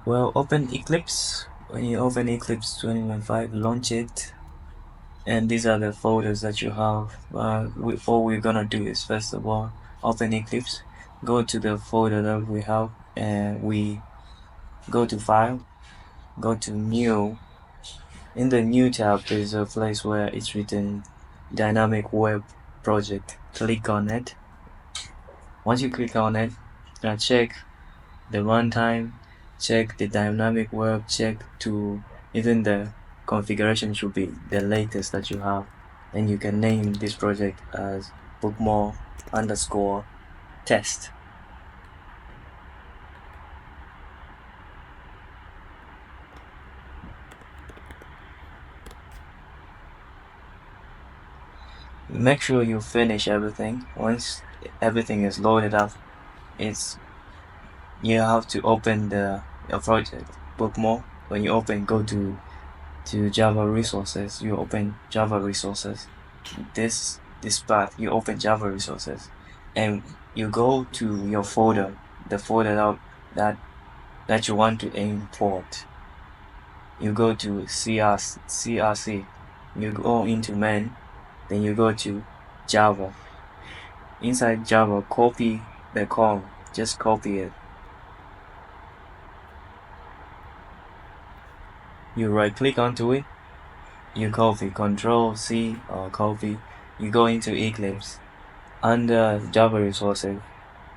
Well, open Eclipse. When you open Eclipse 2015, launch it, and these are the folders that you have. All we're gonna do is first of all open Eclipse, go to the folder that we have, and we go to File, go to New. In the New tab, there's a place where it's written Dynamic Web Project. Click on it. Once you click on it, check the runtime, check the dynamic web, check to even the configuration should be the latest that you have, and you can name this project as Bookmall underscore test. Make sure you finish everything. Once everything is loaded up, you have to open the project Bookmall. When you open, go to Java resources. You open Java resources. This path, you open Java resources, and you go to your folder, the folder that you want to import. You go to CRC. You go into main, then you go to Java. Inside Java, copy the code. Just copy it. You right click onto it. You copy, Control C or copy. You go into Eclipse under Java resources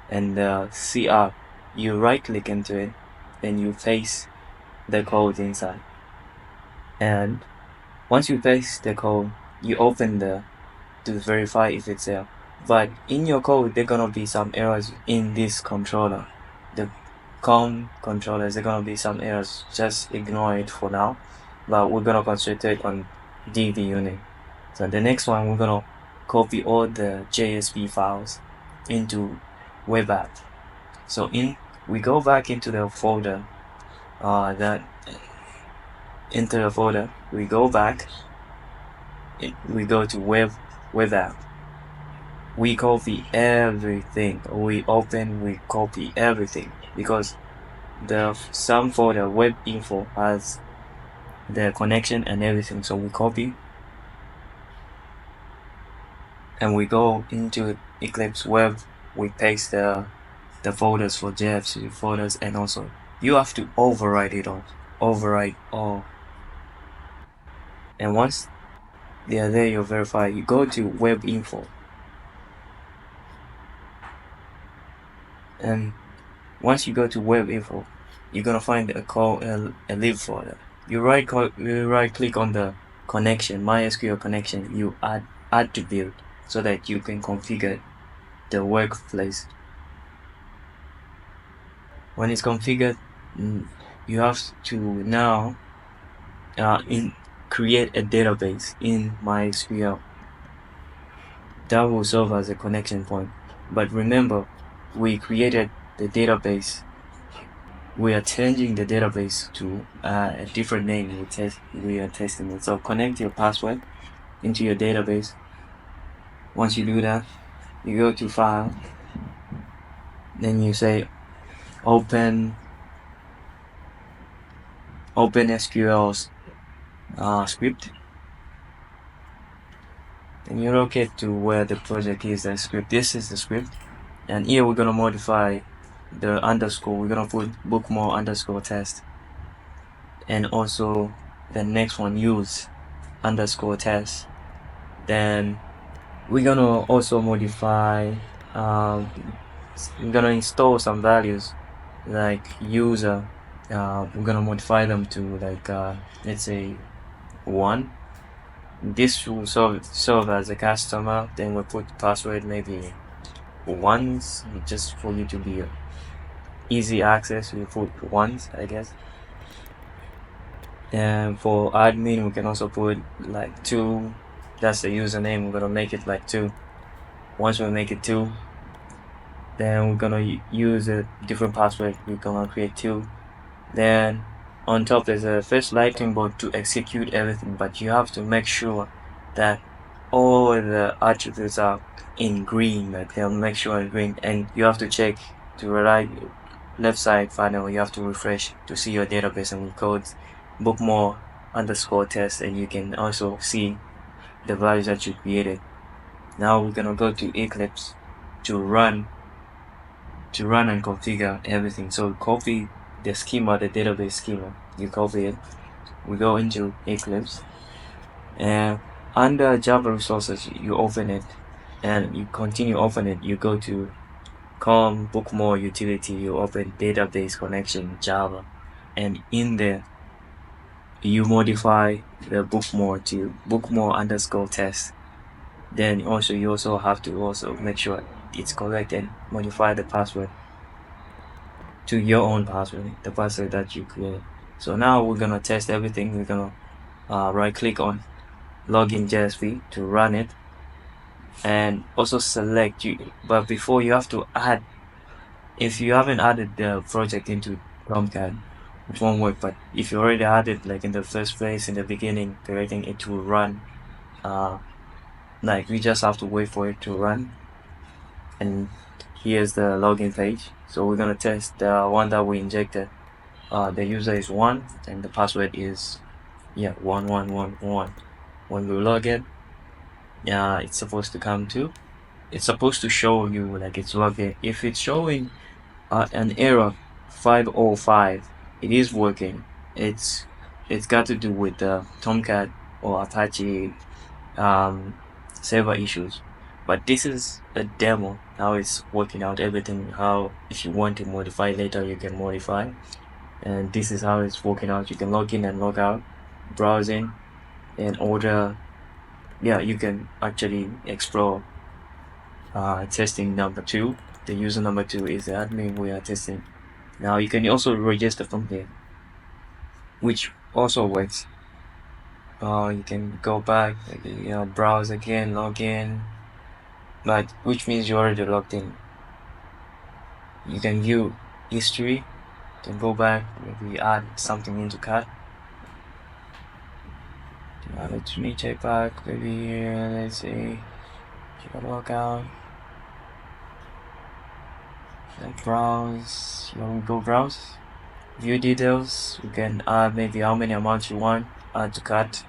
and CR. You right click into it, then you paste the code inside. And once you paste the code, you open to verify if it's there. But in your code, there gonna be some errors in this controller. The COM controllers, there gonna be some errors. Just ignore it for now. But we're gonna concentrate on DV unit. So the next one, we're gonna copy all the JSP files into web app. So we go back into the folder into the folder, we go back, we go to web app. We copy everything. We open, we copy everything, because some folder web info has the connection and everything. So we copy and we go into Eclipse web. We paste the folders for JFC folders, and also you have to override it all. Override all. And once they are there, you verify. You go to web info, and once you go to web info, you're gonna find a lib folder. You right click on the connection, MySQL connection. You add to build, so that you can configure the workplace. When it's configured, you have to now create a database in MySQL. That will serve as a connection point. But remember, we created the database. We are changing the database to a different name. We are testing it. So connect your password into your database. Once you do that, you go to File. Then you say Open SQL script. And you locate to where the project is, the script. This is the script, and here we're gonna modify the underscore. We're gonna put Bookmall underscore test, and also the next one, use underscore test. Then we're gonna also modify. We're gonna install some values like user. We're gonna modify them to like let's say 1. This will serve as a customer. Then we'll put password maybe once, just for you to be easy access. We put once, I guess. And for admin, we can also put like 2. That's the username. We're gonna make it like 2. Once we make it 2, then we're gonna use a different password. We're gonna create 2. Then on top there's a first lightning bolt to execute everything, but you have to make sure that all the attributes are in green. Like they'll make sure in green, and you have to check to left side finally you have to refresh to see your database and codes bookmall underscore test, and you can also see the values that you created. Now we're gonna go to Eclipse to run and configure everything. So copy the schema, the database schema, you copy it. We go into Eclipse, and under Java resources you open it, and you continue open it. You go to Bookmall utility, you open database connection Java, and in there you modify the bookmall to bookmall underscore test. Then you also have to also make sure it's correct and modify the password to your own password, the password that you create. So now we're gonna test everything. We're gonna right click on login JSP to run it, and also select you. But before, you have to add, if you haven't added the project into Tomcat, it won't work. But if you already added, like in the first place, in the beginning, creating it will run. Like we just have to wait for it to run. And here's the login page. So we're gonna test the one that we injected. The user is 1 and the password is 1111. When we log in, it's supposed to come to, it's supposed to show you like it's logged in. If it's showing an error 505, it is working. It's got to do with the Tomcat or Apache server issues. But this is a demo, how it's working out, everything, how if you want to modify later you can modify. And this is how it's working out. You can log in and log out, browsing, and order. You can actually explore testing number 2. The user number 2 is the admin we are testing. Now you can also register from here, which also works. You can go back, browse again, log in, but which means you already logged in. You can view history, you can go back, maybe add something into cart. Let me check back, maybe let's see, log out, browse, go browse, view details. You can add maybe how many amounts you want, add to cart.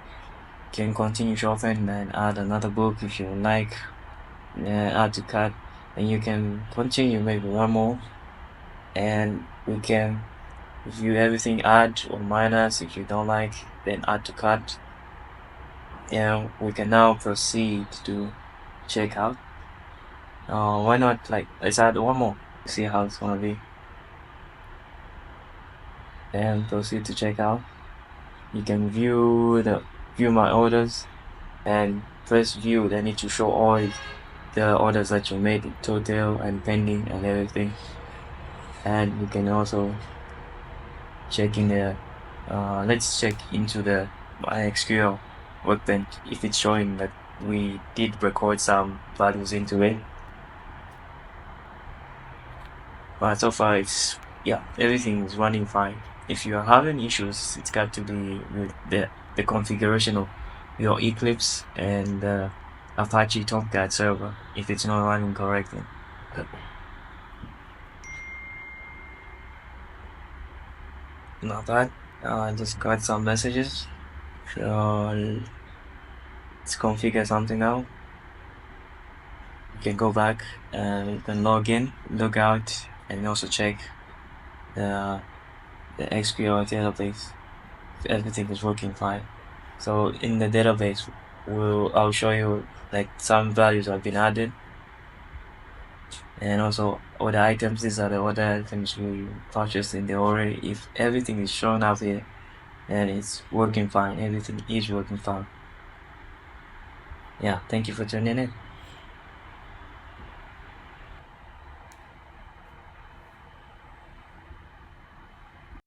You can continue shopping and add another book if you like, add to cart, and you can continue maybe one more, and we can view everything, add or minus. If you don't like, then add to cart. And we can now proceed to check out. Why not, like, let's add one more, see how it's gonna be, and proceed to check out. You can view my orders and press view. They need to show all the orders that you made, total and pending and everything. And you can also check in the let's check into the MySQL workbench if it's showing that we did record some values into it. But so far it's everything is running fine. If you are having issues, it's got to be with the configuration of your Eclipse and Apache Tomcat server if it's not running correctly. Not bad. I just got some messages. So let's configure something now. You can go back and you can log in, log out, and also check the SQL database if everything is working fine. So in the database, I'll show you like some values have been added, and also other items. These are the other items we purchased in the array. If everything is shown up here, and it's working fine, everything is working fine. Thank you for tuning in.